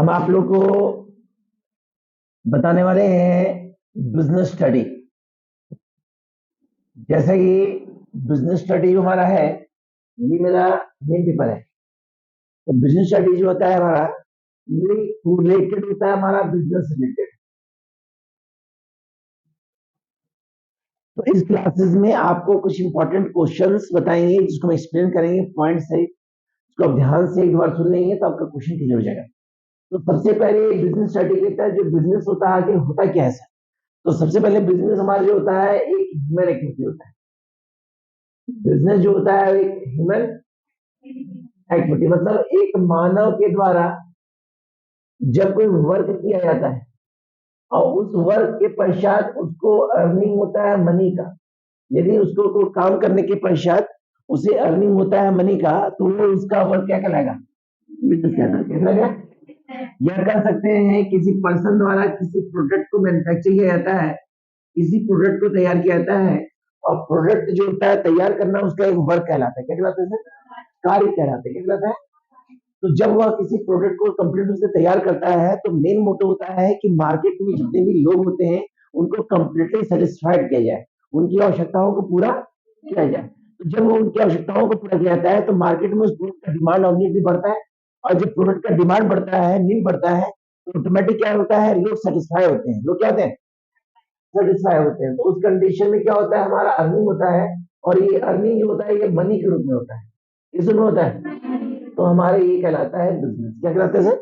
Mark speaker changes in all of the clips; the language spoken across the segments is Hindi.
Speaker 1: हम आप लोग को बताने वाले हैं बिजनेस स्टडी। जैसे कि बिजनेस स्टडी जो हमारा है, ये मेरा मेन पेपर है। तो बिजनेस स्टडी जो होता है हमारा, ये रिलेटेड होता है हमारा बिजनेस रिलेटेड। तो इस क्लासेस में आपको कुछ इंपॉर्टेंट क्वेश्चंस बताएंगे, जिसको हम एक्सप्लेन करेंगे पॉइंट से। इसको आप ध्यान से एक बार सुन लेंगे तो आपका क्वेश्चन क्लियर हो जाएगा। तो सबसे पहले बिजनेस स्टडी कहता है जो बिजनेस होता है आगे होता क्या है सर। तो सबसे पहले बिजनेस हमारा जो होता है एक ह्यूमन एक्टिविटी होता है। बिजनेस जो होता है एक ह्यूमन एक्टिविटी, मतलब एक मानव के द्वारा जब कोई वर्क किया जाता है और उस वर्क के पश्चात उसको अर्निंग होता है मनी का। यदि उसको कोई काम करने के पश्चात उसे अर्निंग होता है मनी का, तो वो उसका वर्क क्या कहलाएगा? बिजनेस कहलाएगा। यह कर सकते हैं किसी पर्सन द्वारा किसी प्रोडक्ट को मैन्युफैक्चर किया जाता है, किसी प्रोडक्ट को तैयार किया जाता है, और प्रोडक्ट जो होता है तैयार करना उसका एक वर्क कहलाता है। क्या कहलाता है सर? कार्य कहलाता है। क्या कहलाता है? तो जब वह किसी प्रोडक्ट को कंप्लीट रूप से तैयार करता है तो मेन मोटिव होता है कि मार्केट में जितने भी लोग होते हैं उनको कंप्लीटली सेटिस्फाइड किया जाए, उनकी आवश्यकताओं को पूरा किया जाए। तो जब वो उनकी आवश्यकताओं को पूरा किया जाता है तो मार्केट में उस प्रोडक्ट का डिमांड और नीड भी बढ़ता है। और जब प्रोडक्ट का डिमांड बढ़ता है, नीड बढ़ता है, तो ऑटोमेटिक क्या होता है, लोग सेटिस्फाई होते हैं। लोग क्या होते हैं? सेटिस्फाई होते हैं। तो उस कंडीशन में क्या होता है, हमारा अर्निंग होता है। और ये अर्निंग जो होता है ये मनी के रूप में होता है। किस रूप में होता है? तो हमारे ये कहलाता है बिजनेस। क्या कहलाता है सर?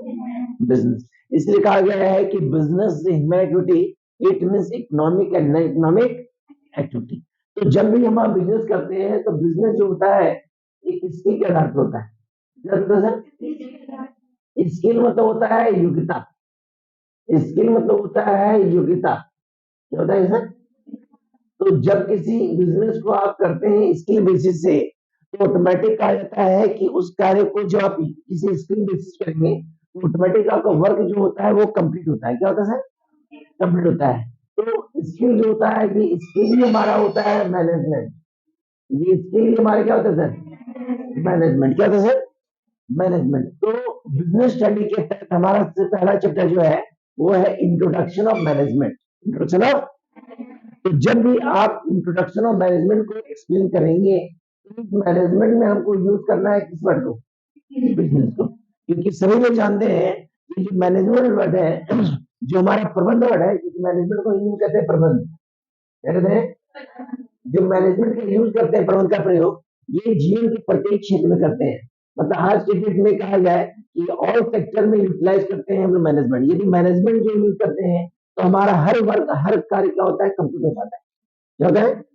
Speaker 1: बिजनेस। इसलिए कहा गया है कि business human activity, it means economic and non economic activity. तो जब भी हम बिजनेस करते हैं तो बिजनेस जो होता है एक स्किल के आधार पर होता है। क्या होता है सर? स्किल मतलब होता है योग्यता। स्किल मतलब होता है योग्यता। क्या होता है सर? तो जब किसी बिजनेस को आप करते हैं स्किल बेसिस से, तो ऑटोमेटिक कहा जाता है कि उस कार्य को जो आप किसी स्किल बेसिस करेंगे तो ऑटोमेटिक आपका वर्क जो होता है वो कंप्लीट होता है। क्या होता है सर? कंप्लीट होता है। तो स्किल जो होता है कि स्किल ही हमारा होता है मैनेजमेंट। ये स्किल ही हमारे क्या होता है सर? मैनेजमेंट। क्या होता है सर? मैनेजमेंट। तो बिजनेस स्टडी के तहत हमारा सबसे पहला चैप्टर जो है वो है introduction of management. Introduction of. तो जब भी आप इंट्रोडक्शन ऑफ मैनेजमेंट को एक्सप्लेन करेंगे तो मैनेजमेंट में हमको यूज करना है किस वर्ड को? बिजनेस को। क्योंकि सभी लोग जानते हैं कि जो मैनेजमेंट वर्ड है, जो हमारा प्रबंध वर्ड है, क्योंकि मैनेजमेंट को यूज कहते हैं प्रबंध। क्या कहते हैं? जो मैनेजमेंट का यूज करते हैं, प्रबंध का प्रयोग, ये जीवन के प्रत्येक क्षेत्र में करते हैं। मतलब आज के डेट में कहा जाए कि ऑल सेक्टर में यूटिलाइज करते हैं हम लोग मैनेजमेंट। यदि मैनेजमेंट जो यूज करते हैं तो हमारा हर वर्क हर कार्य क्या होता है? कंप्लीट हो जाता है। क्या होता है?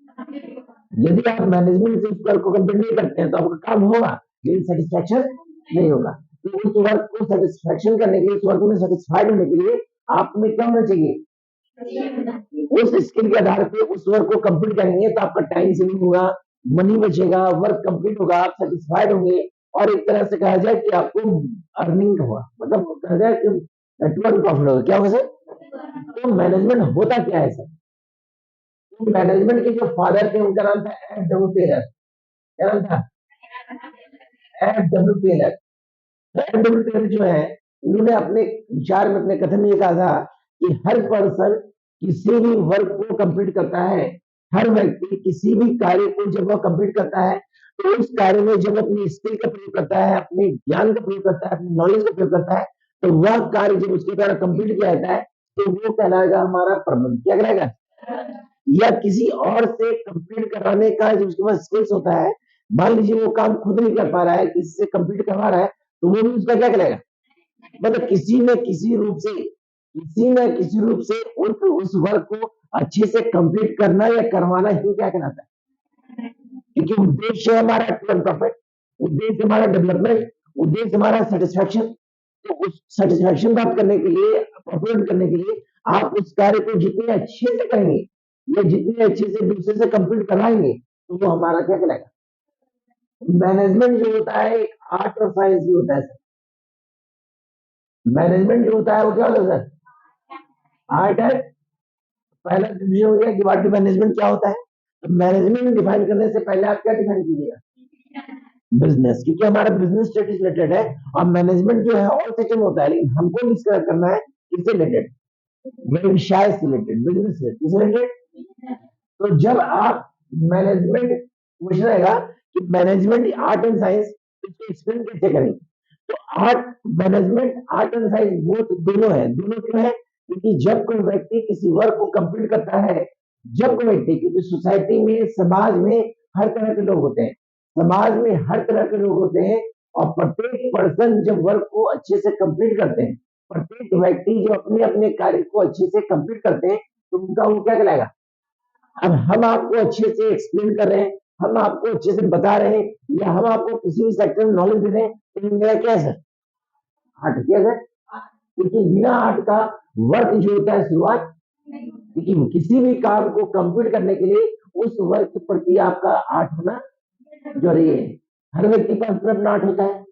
Speaker 1: यदि आप मैनेजमेंट से उस वर्क को कंप्लीट नहीं करते हैं तो आपका काम होगा लेकिन सेटिस्फैक्शन नहीं होगा। तो उस वर्क को सेटिस्फैक्शन करने के लिए, उस वर्क में सेटिस्फाइड होने के लिए आप में क्या होना चाहिए? उस स्किल के आधार पे उस वर्क को कंप्लीट करेंगे तो आपका टाइम सेविंग होगा, मनी बचेगा, वर्क कंप्लीट होगा, आप सेटिस्फाइड होंगे। और एक तरह से कहा जाए कि आपको अर्निंग होगा, मतलब कहा जाए कि नेटवर्क प्रॉफिट होगा। क्या होगा सर? तो मैनेजमेंट होता क्या है सर? तो मैनेजमेंट के जो फादर थे उनका नाम था एफ डब्ल्यू टेलर। क्या नाम था? F W Taylor. F W Taylor जो है, उन्होंने अपने विचार में, अपने कथन में ये कहा था कि हर पर्सन किसी भी वर्क को कंप्लीट करता है। हर व्यक्ति किसी भी कार्य को जब वह कंप्लीट करता है तो उस कार्य में जब अपनी स्किल का प्रयोग करता है, अपने ज्ञान का प्रयोग करता है, अपनी नॉलेज का प्रयोग करता है, तो वह कार्य जब उसके द्वारा कंप्लीट किया जाता है तो वो कहलाएगा हमारा प्रबंध। क्या कहलाएगा? या किसी और से कंप्लीट कराने का जो उसके पास स्किल्स होता है, मान लीजिए वो काम खुद नहीं कर पा रहा है, किसी से कंप्लीट करवा रहा है, तो वो भी उसका क्या करेगा? मतलब किसी न किसी रूप से, किसी न किसी रूप से उस वर्क को अच्छे से कंप्लीट करना या करवाना ही क्या कहलाता है? क्योंकि उद्देश्य है हमारा टू प्रॉफिट, उद्देश्य हमारा डेवलपमेंट, उद्देश्य हमारा सेटिस्फैक्शन। तो उस सेटिस्फैक्शन प्राप्त करने के लिए, प्रॉफिट करने के लिए आप उस कार्य को जितने अच्छे से करेंगे या जितने अच्छे से दूसरे से कंप्लीट करवाएंगे तो वो हमारा क्या कहलाएगा? मैनेजमेंट जो होता है एक आर्ट और साइंस भी होता है सर। मैनेजमेंट जो होता है वो क्या होता है सर? आर्ट है। पहला डिवीजन हो गया कि व्हाट मैनेजमेंट क्या होता है। तो मैनेजमेंट डिफाइन करने से पहले आप क्या डिफाइन कीजिएगा? बिजनेस, क्योंकि हमारा बिजनेस स्टडी रिलेटेड है और मैनेजमेंट जो है और सेक्शन में होता है, लेकिन हमको डिस्कस करना है किससे रिलेटेड, व्यवसाय से रिलेटेड, बिजनेस से किससे रिलेटेड। तो जब आप मैनेजमेंट पूछ रहेगा कि मैनेजमेंट आर्ट एंड साइंस, इसको एक्सप्लेन कैसे करेंगे। तो art, management art and science वो दोनों है। दोनों क्यों है, क्योंकि जब कोई व्यक्ति किसी वर्क को कंप्लीट करता है, जब कोई व्यक्ति, क्योंकि सोसाइटी में, समाज में हर तरह के लोग होते हैं, समाज में हर तरह के लोग होते हैं, और प्रत्येक पर्सन जब वर्क को अच्छे से कंप्लीट करते हैं, प्रत्येक व्यक्ति जब अपने अपने कार्य को अच्छे से कंप्लीट करते हैं, तो उनका वो क्या कहलाएगा। अब हम आपको अच्छे से एक्सप्लेन कर रहे हैं, हम आपको अच्छे से बता रहे हैं, या हम आपको किसी भी सेक्टर में नॉलेज दे रहे हैं, तो मेरा क्या है सर, आर्ट क्या सर। क्योंकि बिना आर्ट का वर्क जो होता है शुरुआत, क्योंकि किसी भी काम को कंप्लीट करने के लिए उस वर्क के प्रति आपका आर्ट होना जरूरी है। हर व्यक्ति के पास अपना आर्ट होता है,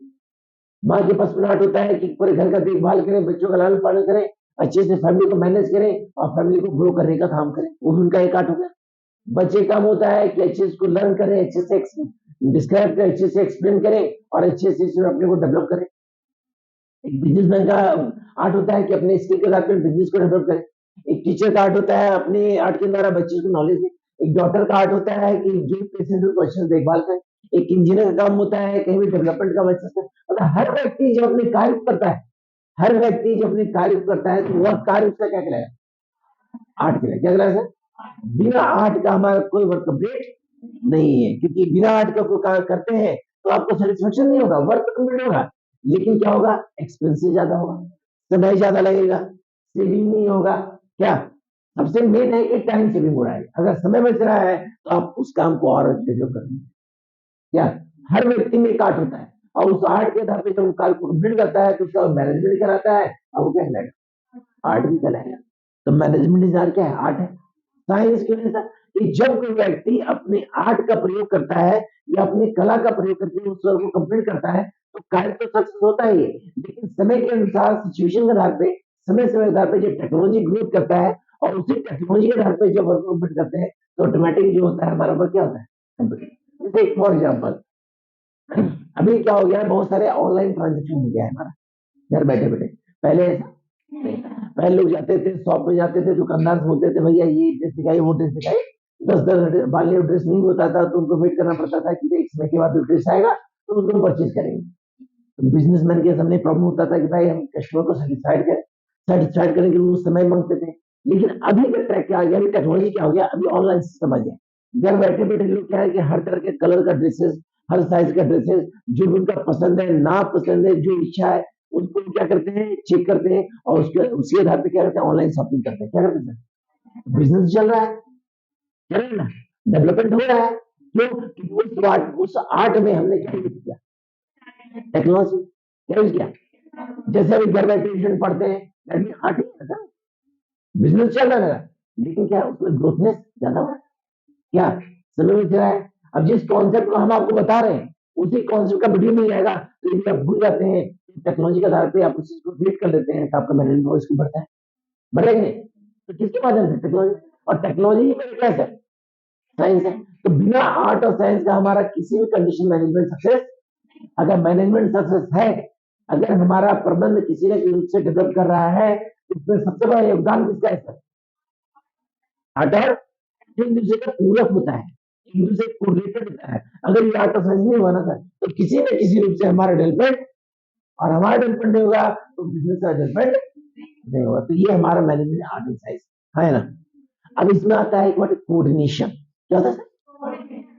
Speaker 1: माँ के पास अपना आर्ट होता है कि पूरे घर का देखभाल करें, बच्चों का लालन पालन करें, अच्छे से फैमिली को मैनेज करें और फैमिली को ग्रो करने का काम करें, वो भी उनका एक आर्ट होगा। बच्चे काम होता है कि अच्छे से उसको लर्न करें, अच्छे से डिस्क्राइब करें, अच्छे से एक्सप्लेन करें और अच्छे से अपने को डेवलप करें। एक बिजनेसमैन का आर्ट होता है कि अपने स्किल के साथ बिजनेस को डेवलप करे। एक टीचर का आर्ट होता है अपने आर्ट के द्वारा बच्चे को नॉलेज दे। एक डॉक्टर का आर्ट होता है कि जो पेशेंट को अच्छे से देखभाल करे। एक इंजीनियर का काम होता है कहीं भी डेवलपमेंट का अच्छे से, मतलब हर व्यक्ति जब अपने कार्य को करता है, हर व्यक्ति जब अपने कार्य को करता है, तो वह कार्य उसका क्या कहलाएगा, आर्ट कहलाएगा। क्या कहलाएगा सर, बिना आर्ट का हमारा कोई वर्क कंप्लीट नहीं है, क्योंकि बिना आर्ट का कोई कार्य करते हैं तो आपको सेटिस्फेक्शन नहीं होगा, वर्क कंप्लीट होगा, लेकिन क्या होगा, एक्सपेंसिव ज्यादा होगा, समय ज्यादा लगेगा, सेविंग नहीं होगा। क्या सबसे मेन है कि टाइम सेविंग हो रहा है, अगर समय बच रहा है तो आप उस काम को और डेवलप करेंगे। क्या हर व्यक्ति में एक आर्ट होता है, और उस आर्ट के आधार पर जब कार्य को कंप्लीट करता है तो उसका मैनेजमेंट कराता है, और वो क्या कहलाएगा, आर्ट भी कहलाएगा। तो मैनेजमेंट इज आर्ट, क्या है, आर्ट है। साइंस क्यों नहीं था, कि जब कोई व्यक्ति अपने आर्ट का प्रयोग करता है या अपनी कला का प्रयोग करके उस वर्क को कंप्लीट करता है, तो कार्य तो सक्सेस होता ही है, लेकिन समय के अनुसार, सिचुएशन के आधार पे, समय समय के आधार पे जब टेक्नोलॉजी ग्रोथ करता है और उसी टेक्नोलॉजी के आधार पे जब वर्क कंप्लीट करते हैं, तो ऑटोमेटिक जो होता है हमारा वर्क क्या होता है, कंप्लीट। जैसे फॉर एग्जाम्पल, अभी क्या हो गया है, बहुत सारे ऑनलाइन ट्रांजेक्शन हो गया है हमारा घर बैठे बैठे। पहले पहले लोग जाते थे शॉप में, जाते थे दुकानदार से बोलते थे भैया ये ड्रेस दिखाई, वो ड्रेस दिखाई, 10-10 वाले ड्रेस नहीं होता था तो उनको वेट करना पड़ता था कि एक समय के बाद ड्रेस आएगा तो उसको परचेज करेंगे। तो बिजनेसमैन के सामने प्रॉब्लम होता था कि भाई हम कस्टमर को सेटिस्फाइड करें कि वो समय मांगते थे। लेकिन अभी का ट्रैक क्या आ गया, अभी टेक्नोलॉजी क्या हो गया, अभी ऑनलाइन सिस्टम आ गया। घर बैठे बैठे लोग क्या है कि हर तरह के कलर का ड्रेसेस, हर साइज का ड्रेसेस, जो भी उनका पसंद है, ना पसंद है, जो इच्छा है, उसको क्या करते हैं, चेक करते हैं और उसके आधार पे क्या करते हैं, ऑनलाइन शॉपिंग करते हैं। क्या करते हैं, बिजनेस चल रहा है, चल रहा है ना, डेवलपमेंट हो रहा है। क्यों, उस आर्ट में हमने क्या यूज किया, टेक्नोलॉजी क्या यूज किया। जैसे अभी घर बैठे ट्यूशन पढ़ते हैं, दैट मीन आर्ट ही था, बिजनेस चल रहा है, लेकिन क्या उसमें ग्रोथनेस ज्यादा हुआ, क्या समय में चला है। अब जिस कॉन्सेप्ट को हम आपको बता रहे हैं, उसी कॉन्सेप्ट का वीडियो मिल जाएगा, तो यदि आप भूल जाते हैं, टेक्नोलॉजी के आधार पे आप उस चीज को क्रिएट कर लेते हैं, तो आपका मैनेजमेंट वॉइस को बढ़ता है, बढ़ेगा नहीं। तो किसके माध्यम से, टेक्नोलॉजी। और टेक्नोलॉजी में क्या है, साइंस है। तो बिना आर्ट और साइंस का हमारा किसी भी कंडीशन मैनेजमेंट सक्सेस, अगर मैनेजमेंट सक्सेस है, अगर हमारा प्रबंध किसी न किसी रूप से डेवलप कर रहा है, तो उसमें सबसे बड़ा योगदान किसका है सर, आर्ट और एक दूसरे का पूरक होता है, एक दूसरे को रिलेटेड होता है। अगर ये आर्ट और साइंस नहीं हुआ ना सर, तो किसी न किसी रूप से हमारा डेवलपमेंट, और हमारा डेवलपमेंट नहीं होगा तो बिजनेस का डेवलपमेंट नहीं होगा। तो ये हमारा मैनेजमेंट आर्ट एंड साइंस है ना। अब इसमें आता है एक बार कोऑर्डिनेशन, क्या होता है सर,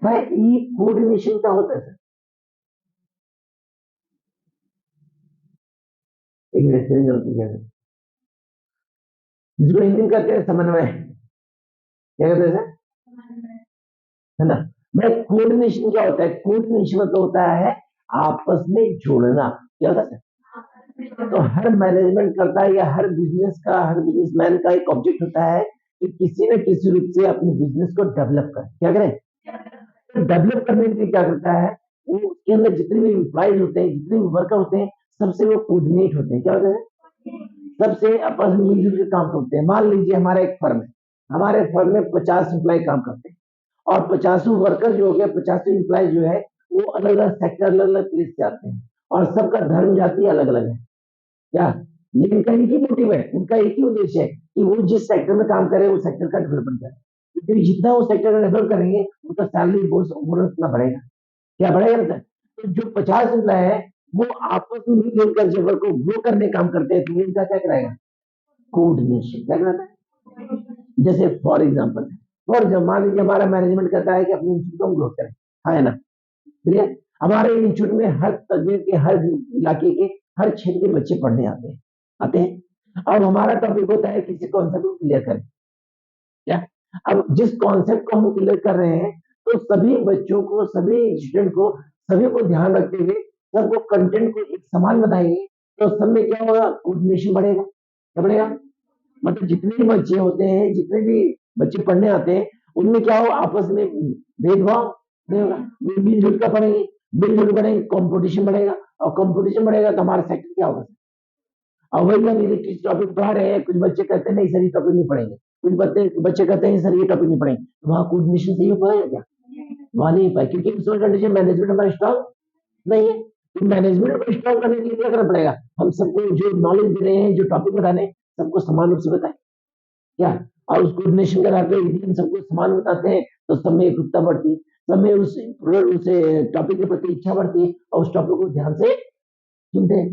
Speaker 1: भाई ये कोऑर्डिनेशन क्या होता है सर, एक मिनट से गलती क्या है, जिसको हिंदी कहते हैं समन्वय, क्या कहते हैं सर, है ना। भाई कोऑर्डिनेशन क्या होता है, कोऑर्डिनेशन मतलब होता है आपस में जोड़ना, क्या होता है सर। तो हर मैनेजमेंट करता है या हर बिजनेस का, हर बिजनेसमैन का एक ऑब्जेक्ट होता है कि किसी न किसी रूप से अपने बिजनेस को डेवलप करें, क्या करें, डेवलप करने के लिए क्या करता है, वो उसके अंदर जितने भी एम्प्लॉइज होते हैं, जितने भी वर्कर होते हैं, सबसे वो कोऑर्डिनेट होते हैं, क्या होते हैं, सबसे आपस में मिलजुल के काम करते हैं। मान लीजिए हमारा एक फर्म है, हमारे फर्म में 50 एम्प्लॉय काम करते हैं, और 50 वर्कर जो हो गए, 50 एम्प्लॉय जो है, वो अलग अलग सेक्टर, अलग अलग प्लेस से आते हैं, और सबका धर्म जाति अलग अलग है क्या, लेकिन उनका एक ही मोटिव है, उनका एक ही उद्देश्य है कि वो जिस सेक्टर में काम करे वो सेक्टर का डेवलपमेंट करे, क्योंकि जितना वो सेक्टर का डेवलप करेंगे उनका सैलरी बोनस उतना बढ़ेगा, क्या बढ़ेगा ना सर। तो जो 50 एम्प्लॉय है वो आपस में मिलजुल कर जब वर्क को ग्रो करने काम करते हैं तो इनका क्या कराएगा, कोऑर्डिनेशन क्या कराता है। जैसे फॉर एग्जाम्पल मान लीजिए हमारा मैनेजमेंट कहता है कि अपने इंस्टीट्यूट को हम ग्रो करें, हाँ है ना, क्लियर। हमारे इंस्टीट्यूट में हर तबीयत के, हर इलाके के, हर क्षेत्र के बच्चे पढ़ने आते हैं। अब हमारा टॉपिक होता है किसी कॉन्सेप्ट को क्लियर करें, क्या, अब जिस कॉन्सेप्ट को हम क्लियर कर रहे हैं तो सभी बच्चों को, सभी स्टूडेंट को, सभी को ध्यान रखते हुए सबको कंटेंट को एक समान बताएंगे, तो सब में क्या होगा, कोऑर्डिनेशन बढ़ेगा, क्या बढ़ेगा, मतलब जितने भी बच्चे होते हैं, जितने भी बच्चे पढ़ने आते हैं, उनमें क्या हो, आपस में भेदभाव नहीं होगा, मिलजुल कर पढ़ेंगे, मिलजुल पढ़ेंगे, कंपटीशन बढ़ेगा, और कंपटीशन बढ़ेगा तो हमारा सेक्टर क्या होगा। और वही हम इलेक्ट्रिक टॉपिक पढ़ा रहे हैं, कुछ बच्चे कहते हैं नहीं सर ये टॉपिक नहीं पढ़ेंगे, कुछ बच्चे कहते हैं सर ये टॉपिक नहीं पढ़ेंगे, तो वहाँ कोऑर्डिनेशन सही हो पाएगा क्या, वहां नहीं हो पाएगा, क्योंकि उसमें कंडीशन मैनेजमेंट हमारा स्ट्रॉन्ग नहीं है। तो मैनेजमेंट को स्ट्रॉन्ग करने के लिए क्या करना पड़ेगा, हम सबको जो नॉलेज दे रहे हैं, जो टॉपिक बता रहे हैं, सबको समान रूप से बताएं, क्या, और उस कोऑर्डिनेशन के आधार पर यदि हम सबको समान बताते हैं तो सब में एकरूपता बढ़ती है, सब में उस टॉपिक के प्रति इच्छा बढ़ती है, और उस टॉपिक को ध्यान से सुनते हैं।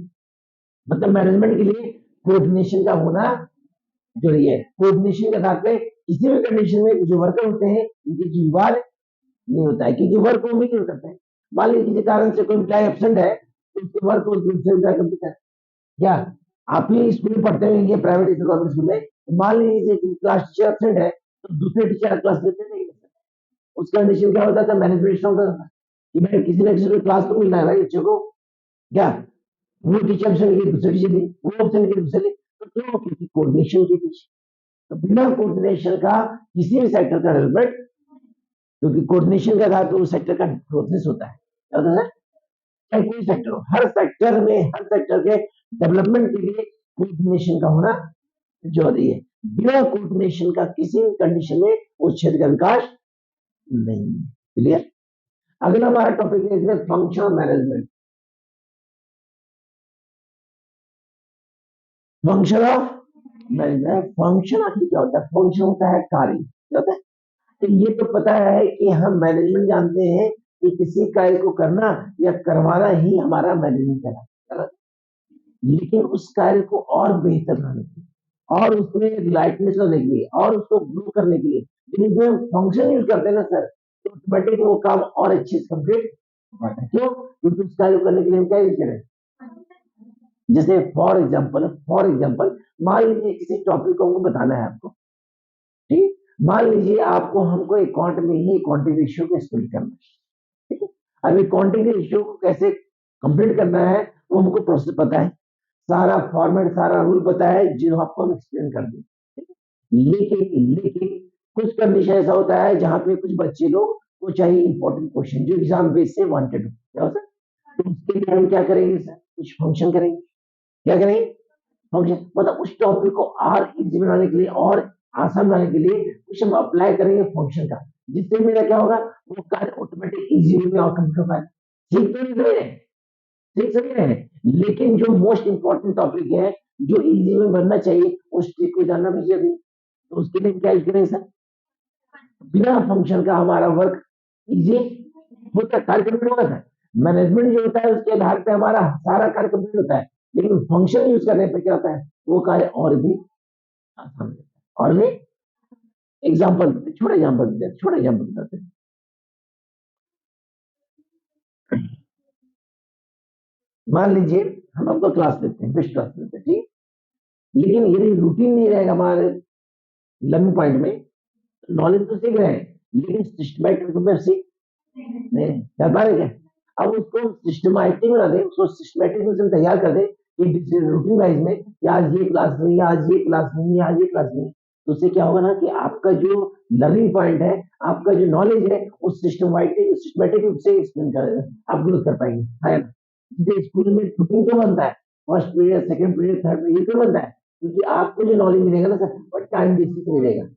Speaker 1: मतलब मैनेजमेंट के लिए कोऑर्डिनेशन का होना जरूरी है। कोऑर्डिनेशन के आधार पे किसी भी कंडीशन में जो वर्कर होते हैं उनके जो विवाद नहीं होता है, क्योंकि वर्क वो मिलकर करते हैं। मान लीजिए किसी कारण से कोई एम्प्लॉय एब्सेंट है तो उसके वर्क को दूसरे एम्प्लॉय कंप्लीट कर, क्या, आप ही स्कूल में पढ़ते होंगे प्राइवेट गवर्नमेंट स्कूल में, तो मान लीजिए कि क्लास टीचर एब्सेंट है तो दूसरे टीचर क्लास लेते नहीं, उस कंडीशन क्या होता था, मैनेजमेंट स्ट्रॉन्ग होता था कि भाई किसी न किसी को क्लास तो मिलना है भाई बच्चों को, क्या, वो टीचर ऑप्शन की दूसरे टीचर ली, वो ऑप्शन की दूसरे ली, तो क्यों, क्योंकि कोऑर्डिनेशन के पीछे। तो बिना कोऑर्डिनेशन का किसी भी सेक्टर का डेवलपमेंट, क्योंकि कोऑर्डिनेशन के आधार पर उस सेक्टर का प्रोसेस होता है, क्या होता है, चाहे कोई सेक्टर हो, हर सेक्टर में, हर सेक्टर के डेवलपमेंट के लिए कोऑर्डिनेशन का होना जरूरी है। बिना कोऑर्डिनेशन का किसी भी कंडीशन में उस क्षेत्र का विकास नहीं है, क्लियर। अगला हमारा टॉपिक है इसमें function management. Function of management, function आखिर क्या होता है, फंक्शन होता है कार्य, क्या होता है। तो ये तो पता है कि हम मैनेजमेंट जानते हैं कि किसी कार्य को करना या करवाना ही हमारा मैनेजमेंट है, लेकिन उस कार्य को और बेहतर बनाने के लिए, और उसमें लाइटनेस लाने के लिए, और उसको ग्रो करने के लिए जिसमें हम फंक्शन यूज करते हैं ना सर, तो ऑटोमेटिक वो काम और अच्छे से कंप्लीट होता है। क्यों, क्योंकि उस कार्य को करने के लिए हम क्या यूज करें। जैसे फॉर एग्जाम्पल मान लीजिए किसी टॉपिक को हमको बताना है आपको, ठीक, मान लीजिए आपको हमको अकाउंट में ही क्वांटिटी रेशियो को एक्सप्लेन करना है, ठीक है। अभी क्वांटिटी रेशियो को कैसे कंप्लीट करना है वो हमको प्रोसेस पता है, सारा फॉर्मेट, सारा रूल पता है, जो आपको हम एक्सप्लेन कर दें। लेकिन कुछ कंडीशन ऐसा होता है जहां पे कुछ बच्चे लोग को चाहिए इंपॉर्टेंट क्वेश्चन जो एग्जाम बेस से वांटेड हो, क्या होता है, तो उसके लिए हम क्या करेंगे सर, कुछ फंक्शन करेंगे, क्या करेंगे, फंक्शन, मतलब उस टॉपिक को और इजी बनाने के लिए और आसान बनाने के लिए कुछ हम अप्लाई करेंगे फंक्शन का, जिससे मेरा क्या होगा, वो कार्य ऑटोमेटिक इजी में और कंप्लीट हो पाएगा। ठीक तो नहीं सही है, ठीक सही है, लेकिन जो मोस्ट इंपॉर्टेंट टॉपिक है, जो इजी में बनना चाहिए, उस ट्रिक को जानना भी जरूरी, तो उसके लिए क्या करेंगे सर, बिना फंक्शन का हमारा वर्क इजी होता है, कार्य कंप्लीट होगा सर। मैनेजमेंट जो होता है उसके आधार पे हमारा सारा कार्य कंप्लीट होता है, लेकिन फंक्शन यूज करने पे क्या होता है, वो कार्य और भी आसान होता है। और भी छोटे एग्जाम्पल बताते हैं। मान लीजिए हम आपको क्लास लेते हैं, बेस्ट क्लास लेते हैं, ठीक, लेकिन यदि रूटीन नहीं रहेगा हमारे लर्निंग पॉइंट में, नॉलेज तो सीख रहे हैं लेकिन सिस्टमैटिक में सीख नहीं कर पा रहे क्या। अब उसको सिस्टमैटिक बना दें, उसको सिस्टमैटिक में तैयार कर दें कि रूटीन वाइज में, या आज ये क्लास नहीं, आज ये क्लास नहीं, आज ये क्लास नहीं, तो उससे क्या होगा ना कि आपका जो लर्निंग पॉइंट है, आपका जो नॉलेज है, उस सिस्टमैटिक रूप से एक्सप्लेन कर आप ग्रोथ कर पाएंगे, है ना। जैसे स्कूल में रूटीन क्यों बनता है, first period, second period, third period क्यों बनता है, क्योंकि आपको जो नॉलेज मिलेगा ना सर वो टाइम बेसिस मिलेगा,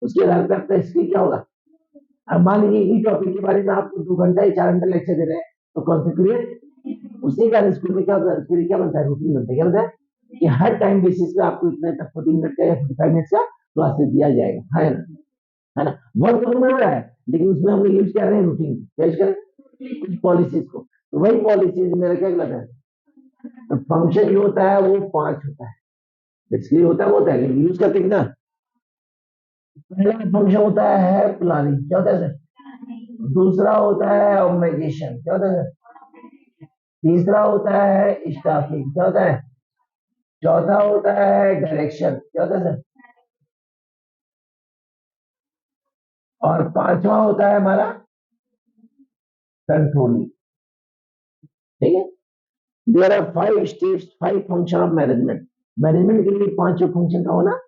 Speaker 1: उसके आधार पर आपका स्किल क्या होगा, अब मान लीजिए इसी टॉपिक के बारे में आपको 2 घंटा या 4 घंटा लेक्चर दे रहे हैं, तो कौन से क्लियर उसी का स्कूल में क्या होता है, फिर क्या बनता है, रूटीन बनता है, क्या बनता है कि हर टाइम बेसिस पे आपको इतने तक 40 मिनट का या 45 मिनट का क्लासेस दिया जाएगा, है ना। वर्क तो मिल रहा है, लेकिन उसमें हम लोग यूज कर रहे हैं रूटीन, क्या यूज कर रहे हैं, कुछ पॉलिसीज को। तो वही पॉलिसीज मेरा क्या कहलाता है, तो फंक्शन जो होता है वो 5 होता है, बेसिकली होता है लेकिन यूज करते हैं ना। पहला फंक्शन होता है प्लानिंग, क्या होता है सर, दूसरा होता है ऑर्गेनाइजेशन, क्या होता है सर, तीसरा होता है स्टाफिंग, क्या होता है, चौथा होता है डायरेक्शन, क्या होता है सर, और पांचवा होता है हमारा कंट्रोलिंग। ठीक है, there are 5 steps, 5 function of management. Management के लिए 5 फंक्शन का होना,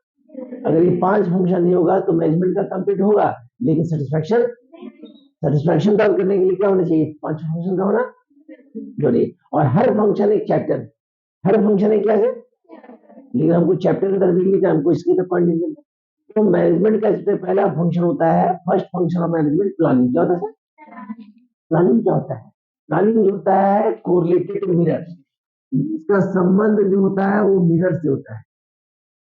Speaker 1: अगर ये 5 फंक्शन नहीं होगा तो मैनेजमेंट का कंप्लीट होगा, लेकिन सेटिस्फैक्शन सेटिस्फैक्शन प्राप्त करने के लिए क्या होना चाहिए, 5 फंक्शन का होना जरूरी। और हर फंक्शन एक चैप्टर, हर फंक्शन एक क्या है, लेकिन हमको चैप्टर की तरफ लिखा, हमको इसकी तरफ पढ़ लीजिए। तो मैनेजमेंट का सबसे पहला फंक्शन होता है, first function of management planning, क्या होता है, प्लानिंग क्या होता है, प्लानिंग जो होता है कोरिलेटेड टू मिरर, इसका संबंध जो होता है वो मिरर से होता है,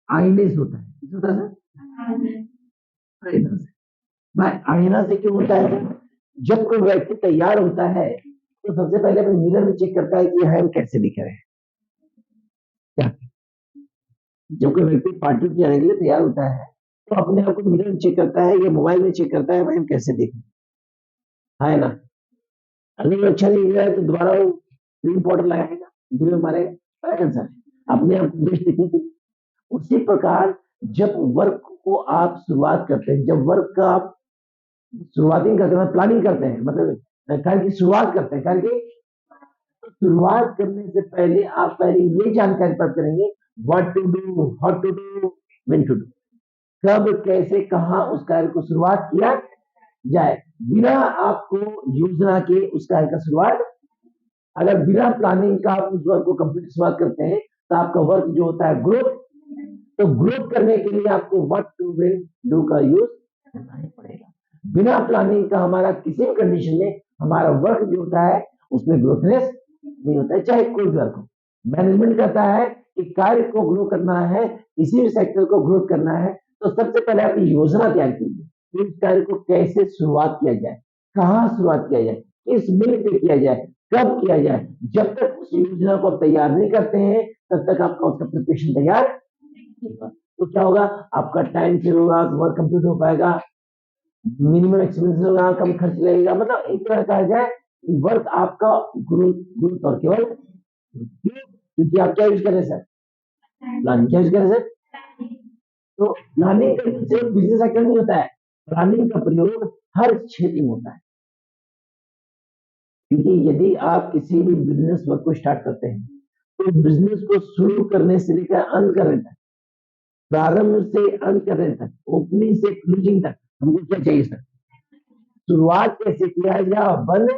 Speaker 1: आईने से होता है, किससे होता है सर, आईना से। भाई आईना से क्यों होता है सर, जब कोई व्यक्ति तैयार होता है तो सबसे पहले अपने मिरर में चेक करता है कि हम कैसे दिख रहे हैं, क्या, जब कोई व्यक्ति पार्टी जाने के लिए तैयार होता है तो अपने आप को मिरर में चेक करता है या मोबाइल में चेक करता है भाई हम कैसे दिख रहे हैं, है ना। अगर वो अच्छा नहीं दिख रहा है तो दोबारा वो क्रीम पाउडर लगाएगा, धीरे मारेगा, है सर, अपने आप को बेस्ट दिखने के लिए। उसी प्रकार जब वर्क को आप शुरुआत करते हैं, जब वर्क का आप शुरुआती करते हैं, प्लानिंग करते हैं, मतलब कार्य की शुरुआत करते हैं, कार्य की शुरुआत करने से पहले आप पहले ये जानकारी प्राप्त करेंगे, what to do, how to do, when to do, कब कैसे कहाँ उस कार्य को शुरुआत किया जाए। बिना आपको योजना के उस कार्य का शुरुआत, अगर बिना प्लानिंग का आप उस वर्क को कंप्लीट शुरुआत करते हैं तो आपका वर्क जो होता है ग्रोथ, तो ग्रोथ करने के लिए आपको व्हाट टू विल डू का यूज करना ही पड़ेगा। बिना प्लानिंग का हमारा किसी भी कंडीशन में हमारा वर्क जो होता है उसमें ग्रोथनेस नहीं होता है, चाहे कोई भी वर्क हो। मैनेजमेंट कहता है कि कार्य को ग्रो करना है, किसी भी सेक्टर को ग्रोथ करना है, तो सबसे पहले आप योजना तैयार कीजिए, इस कार्य को कैसे शुरुआत किया जाए, कहाँ शुरुआत किया जाए, किस मिल पे किया जाए, कब किया जाए। जब तक उस योजना को आप तैयार नहीं करते हैं तब तक आपका उसका प्रिपरेशन तैयार नहीं होगा। तो क्या होगा, आपका टाइम सेव होगा, वर्क कंप्लीट हो पाएगा, मिनिमम एक्सपेंस होगा, कम खर्च लगेगा, मतलब एक तरह कहा जाए वर्क आपका ग्रोथ और केवल, क्योंकि आप क्या यूज कर रहे हैं सर, प्लानिंग, क्या यूज कर रहे हैं सर। तो प्लानिंग का सिर्फ बिजनेस सेक्टर नहीं होता है, प्लानिंग का प्रयोग हर क्षेत्र में होता है। क्योंकि यदि आप किसी भी बिजनेस वर्क को स्टार्ट करते हैं तो बिजनेस को शुरू करने से लेकर अंत करने तक, प्रारंभ से अंत करने तक, ओपनिंग से क्लोजिंग तक हमको क्या चाहिए सर, शुरुआत कैसे किया जाए, बंद,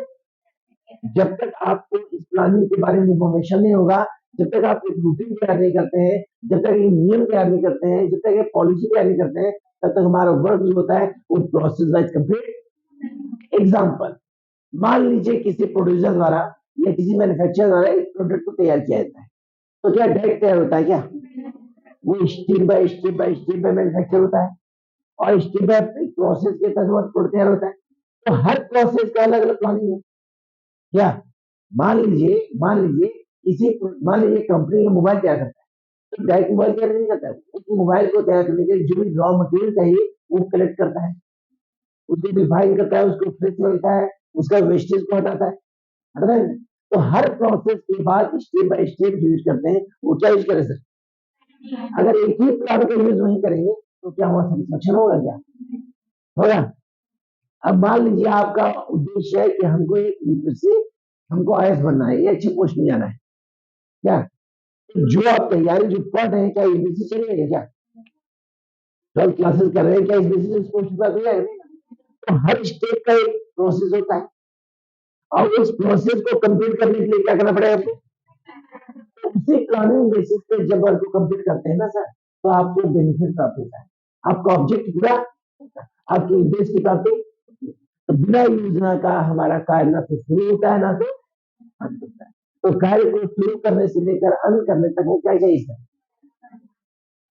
Speaker 1: जब तक आपको इस प्लानिंग के बारे में इंफॉर्मेशन नहीं होगा, जब तक आप एक रूटीन तैयार नहीं करते हैं, जब तक एक नियम तैयार नहीं करते हैं, जब तक एक पॉलिसी तैयार नहीं करते हैं, तब तक हमारा वर्क जो होता है वो प्रोसेस वाइज कंप्लीट। एग्जाम्पल, मान लीजिए किसी प्रोड्यूसर द्वारा या किसी मैन्युफैक्चरर द्वारा एक प्रोडक्ट को तैयार किया जाता है, तो क्या डायरेक्ट तैयार होता है क्या, वो स्टेप बाय मैन्युफैक्चर होता है और स्टेप बाय प्रोसेस के तहत प्रोडक्ट तैयार होता है। तो हर प्रोसेस का अलग अलग प्लानिंग है क्या। मान लीजिए किसी, मान लीजिए कंपनी का मोबाइल तैयार करता है, तो डायरेक्ट मोबाइल तैयार नहीं करता है, उस मोबाइल को तैयार करने के लिए जो भी रॉ मटेरियल चाहिए वो कलेक्ट करता है, उसको डिफाइन करता है, उसको फ्रेश करता है, उसका वेस्टेज को हटाता है। तो हर प्रोसेस के बाद स्टेप बाय स्टेप यूज करते हैं, वो क्या यूज करें सर, अगर एक ही प्लान का यूज नहीं करेंगे तो क्या हुआ, सेटिस्फेक्शन होगा क्या, होगा। अब मान लीजिए आपका उद्देश्य है कि हमको एक यूपीएससी, हमको आईएएस बनना है, ये अच्छी पोस्ट में जाना है, क्या जो आप तैयारी जो पढ़ रहे हैं क्या यूपीएससी चलेगा क्या, 12 क्लासेस कर रहे हैं क्या इस बेसिस पे पोस्ट पर जाएगा। तो हर स्टेप का एक प्रोसेस होता है और उस प्रोसेस को कंप्लीट करने के लिए क्या करना पड़ेगा आपको, तो उसी प्लानिंग बेसिस पे जब वर्क को कंप्लीट करते हैं ना सर, तो आपको बेनिफिट प्राप्त होता है, आपका ऑब्जेक्ट पूरा होता है, आपके उद्देश्य की प्राप्ति। तो बिना योजना का हमारा कार्य ना तो शुरू होता है ना तो अंत होता है। तो कार्य को शुरू करने से लेकर अंत करने तक वो क्या चाहिए सर,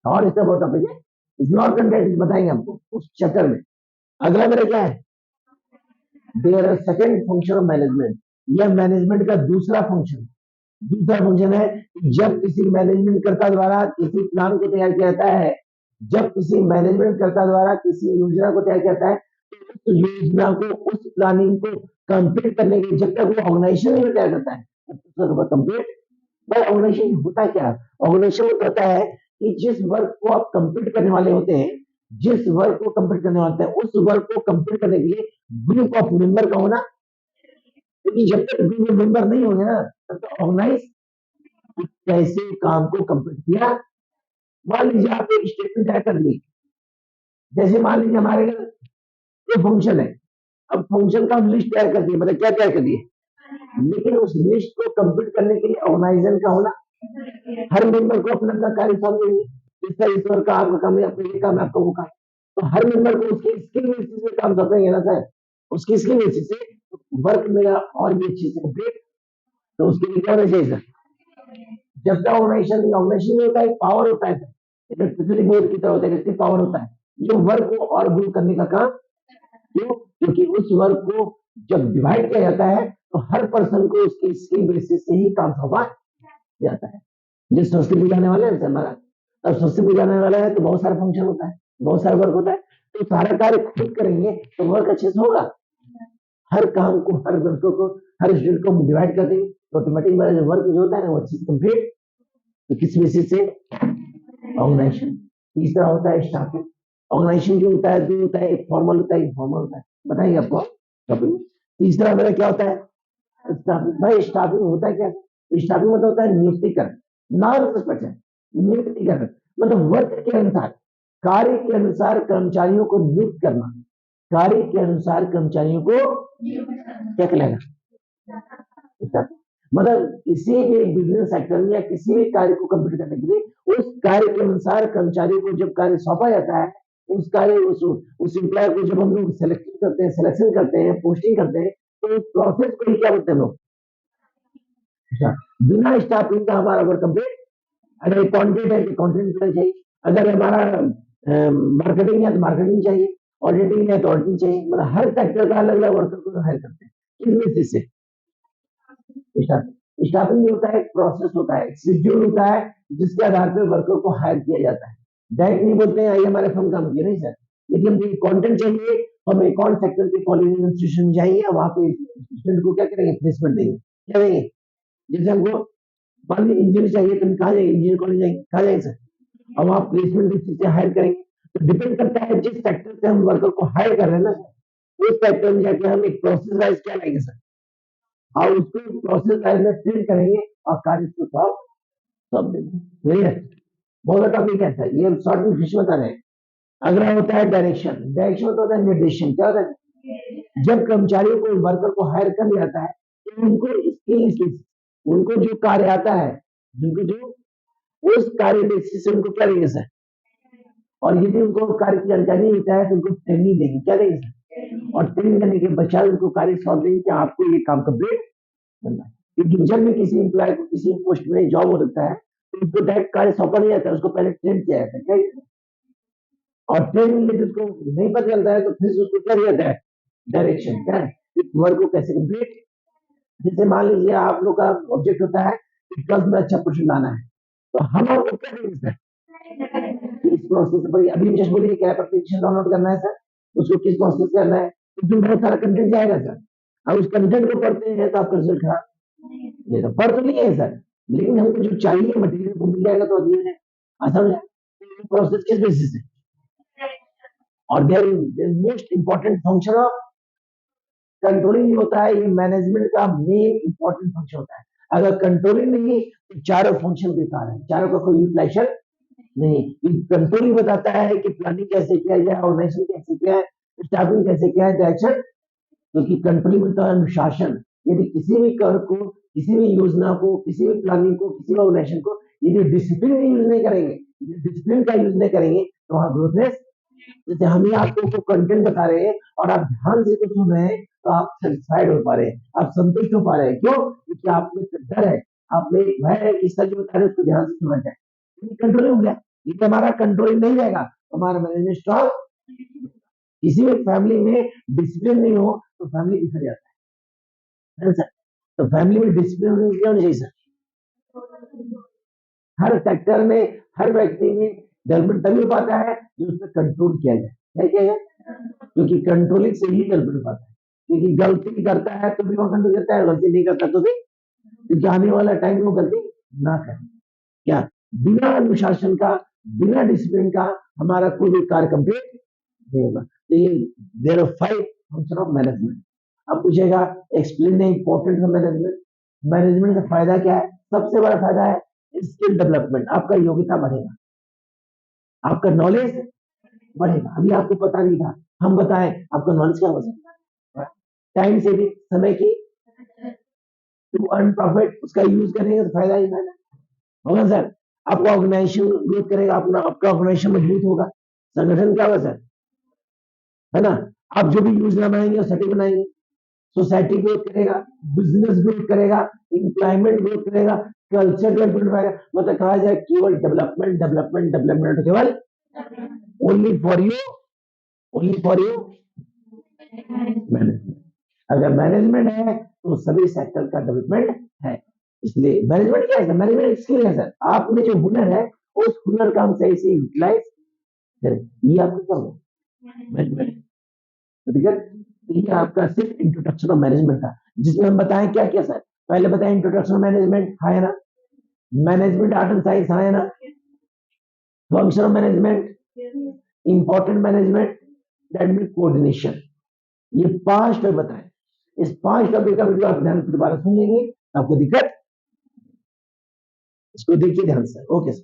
Speaker 1: और इसका बहुत टॉपिक है, इसमें और कंटेंट बताएंगे हमको उस चक्कर में। अगला मेरा क्या है, there are second function of management, यह मैनेजमेंट का दूसरा फंक्शन, दूसरा फंक्शन है कि जब किसी मैनेजमेंट कर्ता द्वारा किसी प्लान को तैयार किया जाता है, जब किसी मैनेजमेंट कर्ता द्वारा किसी योजना को तैयार किया जाता है, तो उस योजना को, उस प्लानिंग को कंप्लीट करने के लिए जब तक वो ऑर्गेनाइजेशन नहीं तैयार करता है तब तक कंप्लीट। भाई ऑर्गेनाइजेशन होता क्या, ऑर्गेनाइजेशन होता है कि जिस वर्क को आप कंप्लीट करने वाले होते हैं, जिस वर्क को कंप्लीट करने वाले होते हैं, उस वर्क को कंप्लीट करने के लिए ग्रुप ऑफ मेंबर का होना, क्योंकि जब तक ग्रुप ऑफ मेंबर नहीं होंगे ना तब तक ऑर्गेनाइज कैसे काम को कंप्लीट किया। मान लीजिए आप एक स्टेटमेंट तैयार कर लिए, जैसे मान लीजिए हमारे ये फंक्शन है, अब फंक्शन का हम लिस्ट तैयार कर दिए, मतलब क्या तैयार कर दिए, लेकिन उस लिस्ट को कंप्लीट करने के लिए ऑर्गेनाइजेशन का होना, हर मेंबर को अपना अपना कार्य सौंप देंगे, इसका ईश्वर का आपका काम है, आपका ये काम है, आपका वो काम, तो हर मेंबर को उसकी स्किल बेसिस पे काम सौंपेंगे ना सर, उसकी स्किल बेसिस से वर्क मेरा और भी अच्छी से कंप्लीट। तो उसके लिए क्या होना चाहिए सर, जब तक ऑर्गेनाइजेशन में होता है पावर होता है, इलेक्ट्रिसिटी बोर्ड की तरह होता है, पावर होता है जो वर्क को और ग्रुप करने का काम, क्यों, क्योंकि उस वर्क को जब डिवाइड किया जाता है तो हर पर्सन को उसकी स्किल बेसिस से ही काम सौंपा जाता है। जिस सरस्वती पूजा आने वाला है हमारा, अब सरस्वती पूजा आने वाला है तो बहुत सारा फंक्शन होता है, बहुत सारा वर्क होता है, तो सारा कार्य खुद करेंगे तो वर्क अच्छे से होगा, हर काम को, हर वर्क को, हर स्टूडेंट को डिवाइड कर देंगे तो ऑटोमेटिक वर्क जो होता है ना वो अच्छे से कंप्लीट। तो किस बेसिस से, ऑर्गेनाइजेशन। तीसरा होता है स्टाफिंग, ऑर्गेनाइजेशन जो होता है दो होता है, एक फॉर्मल होता है, एक फॉर्मल होता है, बताइए आपको टॉपिक। तीसरा मेरा क्या होता है, स्टाफिंग। भाई स्टाफिंग होता है क्या, स्टाफिंग मतलब होता है नियुक्तिकरण, नियुक्तिकरण मतलब वर्क के अनुसार, कार्य के अनुसार कर्मचारियों को नियुक्त करना, कार्य के अनुसार कर्मचारियों को क्या कहलाएगा, मतलब किसी भी बिजनेस सेक्टर में या किसी भी कार्य को कंप्लीट करने के लिए उस कार्य के अनुसार कर्मचारियों को जब कार्य सौंपा जाता है, उस कार्य उस एम्प्लॉय को जब हम लोग सिलेक्शन करते हैं, पोस्टिंग करते हैं, तो उस प्रोसेस को ही क्या बोलते हैं लोग, बिना स्टाफिंग का हमारा वर्क कंप्लीट। अगर कंटेंट है तो कंटेंट चाहिए, अगर हमारा मार्केटिंग है तो मार्केटिंग चाहिए, ऑडिटिंग है तो ऑडिटिंग चाहिए, मतलब हर सेक्टर का अलग अलग वर्कर को हायर करते हैं। किस बेसिस से, स्टाफिंग भी होता है, एक प्रोसेस होता है, शेड्यूल होता है जिसके आधार पर वर्कर को हायर किया जाता है। डायरेक्ट नहीं बोलते हैं आइए हमारे फर्म काम किए, नहीं सर, लेकिन हमें कंटेंट चाहिए, हम अकाउंट सेक्टर के कॉलेज इंस्टीट्यूशन जाइए, वहां पे स्टूडेंट को क्या करेंगे, प्लेसमेंट देंगे, क्या देंगे, जैसे हमको मान लीजिए इंजीनियर चाहिए तो कहाँ जाएंगे, इंजीनियर कॉलेज जाएंगे, कहाँ जाएंगे सर, अब आप प्लेसमेंट बेसिस से हायर करेंगे। तो डिपेंड करता है जिस सेक्टर से हम वर्कर को हायर कर रहे हैं ना सर, उस सेक्टर में जाके हम एक प्रोसेस वाइज क्या लाएंगे सर, और उसको प्रोसेस वाइज में ट्रेन करेंगे और कार्य को सब देंगे। बहुत टॉपिक है सर, ये शॉर्ट में फिश बता रहे हैं। अगला होता है डायरेक्शन, डायरेक्शन होता है निर्देशन, क्या होता है, जब कर्मचारियों को वर्कर को हायर कर लिया जाता है तो उनको इसके उनको जो कार्य आता है, जिनको जो उस कार्य बेसिस से उनको क्या देंगे सर, और यदि उनको कार्य की जानकारी होता है तो उनको ट्रेनिंग देंगे, क्या देंगे सर, और ट्रेनिंग करने के पश्चात उनको कार्य सौंप देंगे कि आपको ये काम कंप्लीट करना है। क्योंकि जब भी किसी एम्प्लॉय को किसी पोस्ट में जॉब हो सकता है तो उसको डायरेक्ट कार्य सौंपा नहीं जाता है, उसको पहले ट्रेन किया जाता है, और ट्रेनिंग में जिसको नहीं पता चलता है तो फिर उसको क्या दिया जाता है, डायरेक्शन, क्या है, इस वर्क को कैसे कंप्लीट। जैसे मान लीजिए आप लोग का ऑब्जेक्ट होता है कि 12th में अच्छा क्वेश्चन लाना है, तो हम आपको क्या देंगे सर, इस प्रोसेस पर अभी जस्ट बोलिए क्या एप्लीकेशन डाउनलोड करना है सर, उसको किस प्रोसेस करना है, उसमें बहुत सारा कंटेंट जाएगा सर, अब उस कंटेंट को पढ़ते हैं तो आपका रिजल्ट खराब, ये तो पढ़ तो नहीं है सर, लेकिन हमको जो चाहिए मटेरियल वो मिल जाएगा तो अभी आसान है। प्रोसेस किस बेसिस से, और there is most important function of controlling होता है, ये मैनेजमेंट का मेन इंपॉर्टेंट फंक्शन होता है। अगर कंट्रोलिंग नहीं तो चारों फंक्शन बेकार है, चारों का कोई यूटिलाइजेशन नहीं। कंट्रोलिंग बताता है कि प्लानिंग कैसे किया जाए, ऑर्गेनाइजेशन कैसे किया है, स्टाफिंग कैसे किया है, डायरेक्शन, क्योंकि कंट्रोलिंग होता है अनुशासन। यदि किसी भी कर को, किसी भी योजना को, किसी भी प्लानिंग को, किसी भी ऑर्गेनाइजेशन को यदि डिसिप्लिन यूज नहीं करेंगे, डिसिप्लिन का यूज नहीं करेंगे तो वहां ग्रोथनेस जैसे हम ही आपको कंटेंट बता रहे हैं और आप ध्यान से तो सुन रहे हैं, तो आप सेटिस्फाइड हो पा रहे हैं, आप संतुष्ट हो पा रहे हैं। क्यों? क्योंकि आप में एक डर है, आप में एक भय है कि सच बता रहे हैं, उसको ध्यान से सुना जाए। कंट्रोल हो गया। ये हमारा कंट्रोल नहीं रहेगा, हमारा मैनेजमेंट स्ट्रॉन्ग। किसी भी फैमिली में डिसिप्लिन नहीं हो तो फैमिली बिखर जाता है सर। तो फैमिली में डिसिप्लिन क्यों नहीं चाहिए सर? हर सेक्टर में, हर व्यक्ति में डेवलपमेंट तभी हो पाता है जो उस पर कंट्रोल किया जाए। क्या किया जाए? क्योंकि कंट्रोलिंग से ही डेवलपमेंट हो पाता है। क्योंकि गलती करता है तो भी वो कंट्रोल करता है, गलती नहीं करता तो भी, क्योंकि आने वाला टाइम में वो गलती ना करे। क्या? बिना अनुशासन का, बिना डिसिप्लिन का हमारा कोई भी कार्य कंप्लीट नहीं होगा। तो ये there are 5 function of management. अब पूछेगा explain the importance of management. Management का फायदा क्या है? सबसे बड़ा फायदा है स्किल डेवलपमेंट। आपका योग्यता बढ़ेगा, आपका नॉलेज बढ़ेगा। अभी आपको पता नहीं था, हम बताएं आपका नॉलेज क्या हो सकता है। टाइम सेविंग, समय की टू अर्न प्रॉफिट, उसका यूज करेंगे तो फायदा ही फायदा होगा सर। आपका ऑर्गेनाइजेशन ग्रोथ करेगा, अपना आपका ऑर्गेनाइजेशन मजबूत होगा, संगठन क्या होगा सर, है ना। आप जो भी योजना बनाएंगे सटीक बनाएंगे, सोसाइटी ग्रोथ करेगा, बिजनेस ग्रोथ करेगा, एम्प्लॉयमेंट ग्रोथ करेगा, कल्चर डेवलपमेंट करेगा। मतलब कहा जाए केवल डेवलपमेंट डेवलपमेंट डेवलपमेंट, केवल only for you, only for you management. अगर मैनेजमेंट है तो सभी सेक्टर का डेवलपमेंट है। इसलिए मैनेजमेंट क्या है? मैनेजमेंट स्किल है सर। आप में जो हुनर है उस हुनर का हम सही से यूटिलाइज करें, ये आपको क्या होगा? मैनेजमेंट। ठीक है, तो ये आपका सिर्फ इंट्रोडक्शन ऑफ मैनेजमेंट था, जिसमें हम बताएं क्या क्या सर। पहले बताएं इंट्रोडक्शन ऑफ मैनेजमेंट, हाँ है ना। मैनेजमेंट आर्ट एंड साइंस, हाँ है ना। Function of management, important management, that mean coordination. ये 5 टॉपिक बताएं। इस 5 टॉपिक का वीडियो आप ध्यान से दोबारा सुन लेंगे, आपको दिक्कत, इसको देखिए ध्यान से। Okay sir.